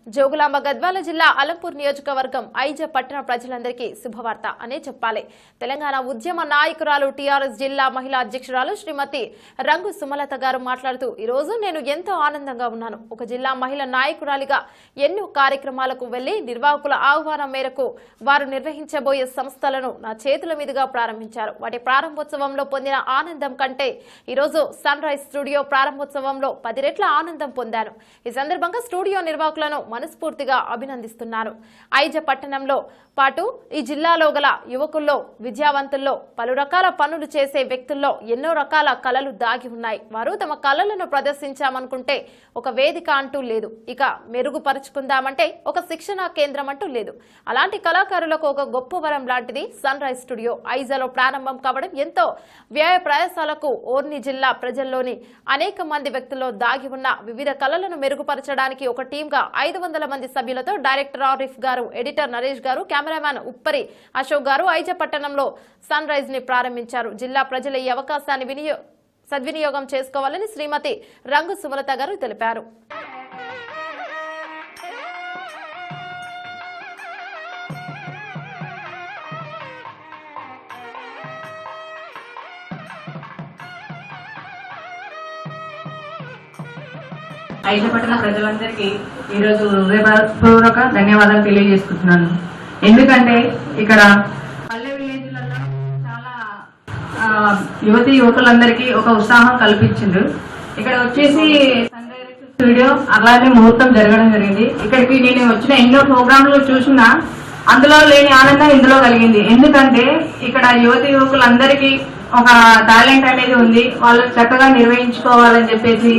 జోగులాంబ గద్వాల జిల్లా అలంపూర్ నియోజకవర్గం ఐజ పట్టణ ప్రజలందరికీ శుభవార్త అనే చెప్పాలి. తెలంగాణ ఉద్యమ నాయకురాలు టీఆర్ఎస్ జిల్లా మహిళా అధ్యక్షురాలు శ్రీమతి రంగు సుమలత గారు మాట్లాడుతూ, ఈ రోజు నేను ఎంతో ఆనందంగా ఉన్నాను. ఒక జిల్లా మహిళా నాయకురాలిగా ఎన్నో కార్యక్రమాలకు వెళ్లి నిర్వాహకుల ఆహ్వానం మేరకు వారు నిర్వహించబోయే సంస్థలను నా చేతుల మీదుగా ప్రారంభించారు. వాటి ప్రారంభోత్సవంలో పొందిన ఆనందం కంటే ఈరోజు సన్ రైజ్ స్టూడియో ప్రారంభోత్సవంలో 10 రెట్ల ఆనందం పొందాను. ఈ సందర్భంగా స్టూడియో నిర్వాహకులను మనస్ఫూర్తిగా అభినందిస్తున్నాను. ఐజ పట్టణంలో పాటు ఈ జిల్లాలో గల యువకుల్లో, విద్యావంతుల్లో, పలు రకాల పనులు చేసే వ్యక్తుల్లో ఎన్నో రకాల కళలు దాగి ఉన్నాయి. వారు తమ కళలను ప్రదర్శించామనుకుంటే ఒక వేదిక అంటూ లేదు, ఇక మెరుగుపరుచుకుందామంటే ఒక శిక్షణా కేంద్రం అంటూ లేదు. అలాంటి కళాకారులకు ఒక గొప్ప వరం లాంటిది సన్ రైజ్ స్టూడియో ఐజాలో ప్రారంభం కావడం ఎంతో వ్యయ ప్రయాసాలకు ఓర్ని జిల్లా ప్రజల్లోని అనేక మంది వ్యక్తుల్లో దాగి ఉన్న వివిధ కళలను మెరుగుపరచడానికి ఒక టీంగా 500 మంది సభ్యులతో డైరెక్టర్ ఆరిఫ్ గారు, ఎడిటర్ నరేష్ గారు, కెమెరామ్యాన్ ఉప్పరి అశోక్ గారు ఐజ పట్టణంలో సన్ రైజ్ ని ప్రారంభించారు. జిల్లా ప్రజల ఈ అవకాశాన్ని సద్వినియోగం చేసుకోవాలని శ్రీమతి రంగు సుమలత గారు తెలిపారు. ఐజ పట్టణ ప్రజలందరికీ ఈరోజు హృదయపూర్వక ధన్యవాదాలు తెలియజేసుకుంటున్నాను. ఎందుకంటే ఇక్కడ పల్లె విలేజ్లలో చాలా యువతి యువకులందరికీ ఒక ఉత్సాహం కల్పించిండ్రు. ఇక్కడ వచ్చేసి సన్ డైరెక్ట్ స్టూడియో అలానే ముహూర్తం జరగడం జరిగింది. ఇక్కడికి నేను వచ్చిన ఎన్నో ప్రోగ్రాంలు చూసినా అందులో లేని ఆనందం ఇందులో కలిగింది. ఎందుకంటే ఇక్కడ యువతి యువకులందరికీ ఒక టాలెంట్ అనేది ఉంది, వాళ్ళు చక్కగా నిర్వహించుకోవాలని చెప్పేసి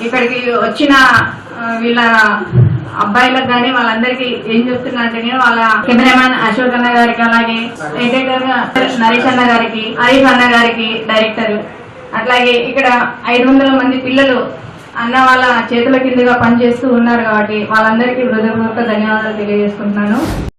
ఇక్కడికి వచ్చిన వీళ్ళ అబ్బాయిలకు కానీ వాళ్ళందరికీ ఏం చెప్తున్నా అంటే, నేను వాళ్ళ కెమెరామ్యాన్ అశోక్ అన్న గారికి, అలాగే ఎడిటర్ నరేష్ అన్న గారికి, హరీఫ్ అన్న గారికి డైరెక్టర్, అట్లాగే ఇక్కడ 500 మంది పిల్లలు అన్న వాళ్ళ చేతుల కిందగా పనిచేస్తూ ఉన్నారు కాబట్టి వాళ్ళందరికీ హృదయపూర్వక ధన్యవాదాలు తెలియజేసుకుంటున్నాను.